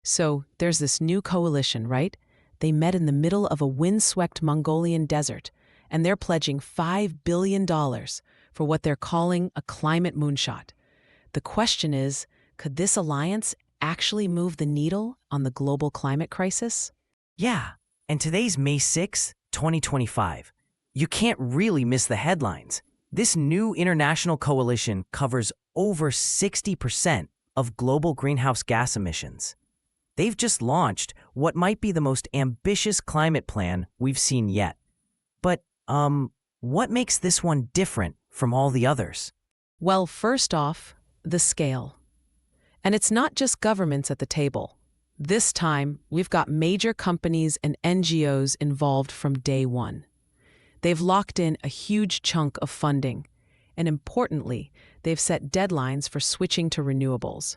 So there's this new coalition, right? They met in the middle of a windswept Mongolian desert, and they're pledging $5 billion for what they're calling a climate moonshot. The question is, could this alliance actually move the needle on the global climate crisis? Yeah, and today's May 6, 2025. You can't really miss the headlines. This new international coalition covers over 60% of global greenhouse gas emissions. They've just launched what might be the most ambitious climate plan we've seen yet. But, what makes this one different from all the others? Well, first off, the scale. And it's not just governments at the table. This time, we've got major companies and NGOs involved from day one. They've locked in a huge chunk of funding, and importantly, they've set deadlines for switching to renewables.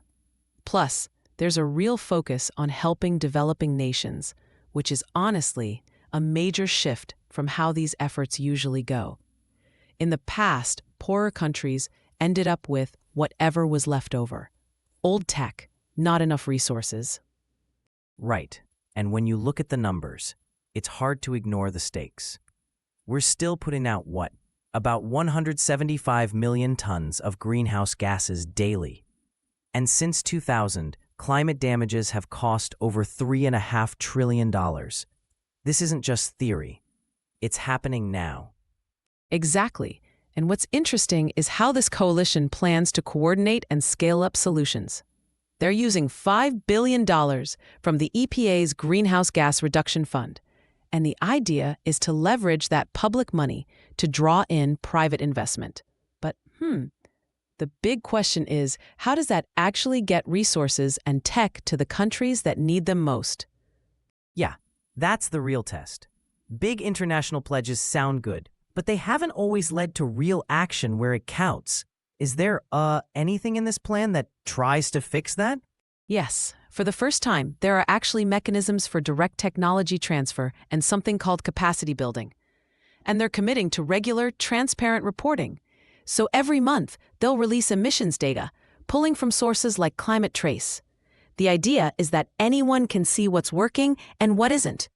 Plus, there's a real focus on helping developing nations, which is honestly a major shift from how these efforts usually go. In the past, poorer countries ended up with whatever was left over. Old tech, not enough resources. Right, and when you look at the numbers, it's hard to ignore the stakes. We're still putting out what? About 175 million tons of greenhouse gases daily. And since 2000, climate damages have cost over $3.5 trillion. This isn't just theory. It's happening now. Exactly. And what's interesting is how this coalition plans to coordinate and scale up solutions. They're using $5 billion from the EPA's Greenhouse Gas Reduction Fund. And the idea is to leverage that public money to draw in private investment. But, the big question is, how does that actually get resources and tech to the countries that need them most? Yeah, that's the real test. Big international pledges sound good, but they haven't always led to real action where it counts. Is there, anything in this plan that tries to fix that? Yes. For the first time, there are actually mechanisms for direct technology transfer and something called capacity building. And they're committing to regular, transparent reporting. So every month, they'll release emissions data, pulling from sources like Climate Trace. The idea is that anyone can see what's working and what isn't.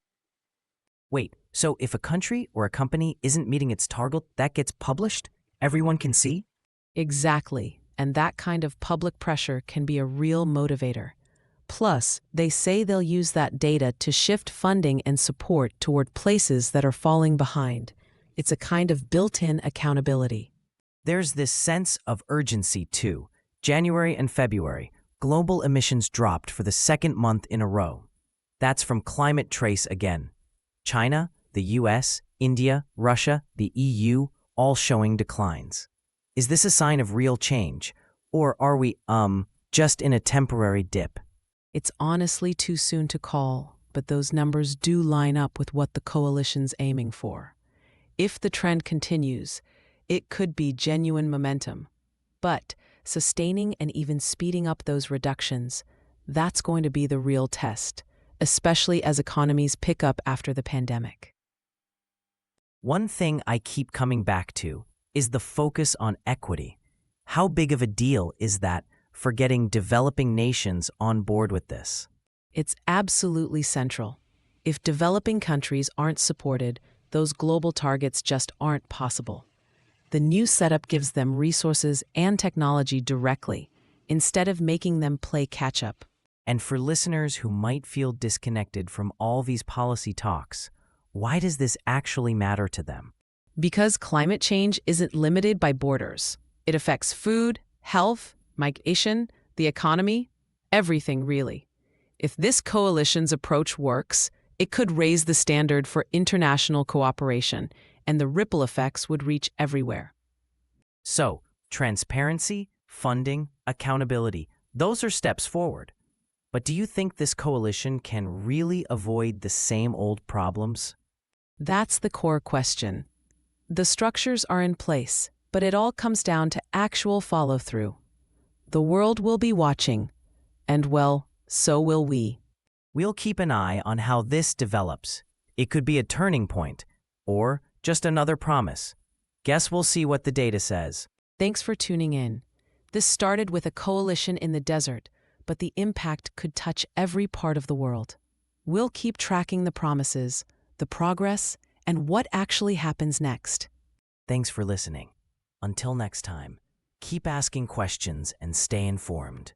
Wait, so if a country or a company isn't meeting its target, that gets published? Everyone can see? Exactly. And that kind of public pressure can be a real motivator. Plus, they say they'll use that data to shift funding and support toward places that are falling behind. It's a kind of built-in accountability. There's this sense of urgency, too. January and February, global emissions dropped for the second month in a row. That's from Climate Trace again. China, the US, India, Russia, the EU, all showing declines. Is this a sign of real change? Or are we, just in a temporary dip? It's honestly too soon to call, but those numbers do line up with what the coalition's aiming for. If the trend continues, it could be genuine momentum. But sustaining and even speeding up those reductions, that's going to be the real test, especially as economies pick up after the pandemic. One thing I keep coming back to is the focus on equity. How big of a deal is that for getting developing nations on board with this? It's absolutely central. If developing countries aren't supported, those global targets just aren't possible. The new setup gives them resources and technology directly, instead of making them play catch-up. And for listeners who might feel disconnected from all these policy talks, why does this actually matter to them? Because climate change isn't limited by borders. It affects food, health, migration, the economy, everything really. If this coalition's approach works, it could raise the standard for international cooperation, and the ripple effects would reach everywhere. So, transparency, funding, accountability, those are steps forward. But do you think this coalition can really avoid the same old problems? That's the core question. The structures are in place, but it all comes down to actual follow-through. The world will be watching, and well, so will we. We'll keep an eye on how this develops. It could be a turning point, or just another promise. Guess we'll see what the data says. Thanks for tuning in. This started with a coalition in the desert, but the impact could touch every part of the world. We'll keep tracking the promises, the progress, and what actually happens next. Thanks for listening. Until next time, keep asking questions and stay informed.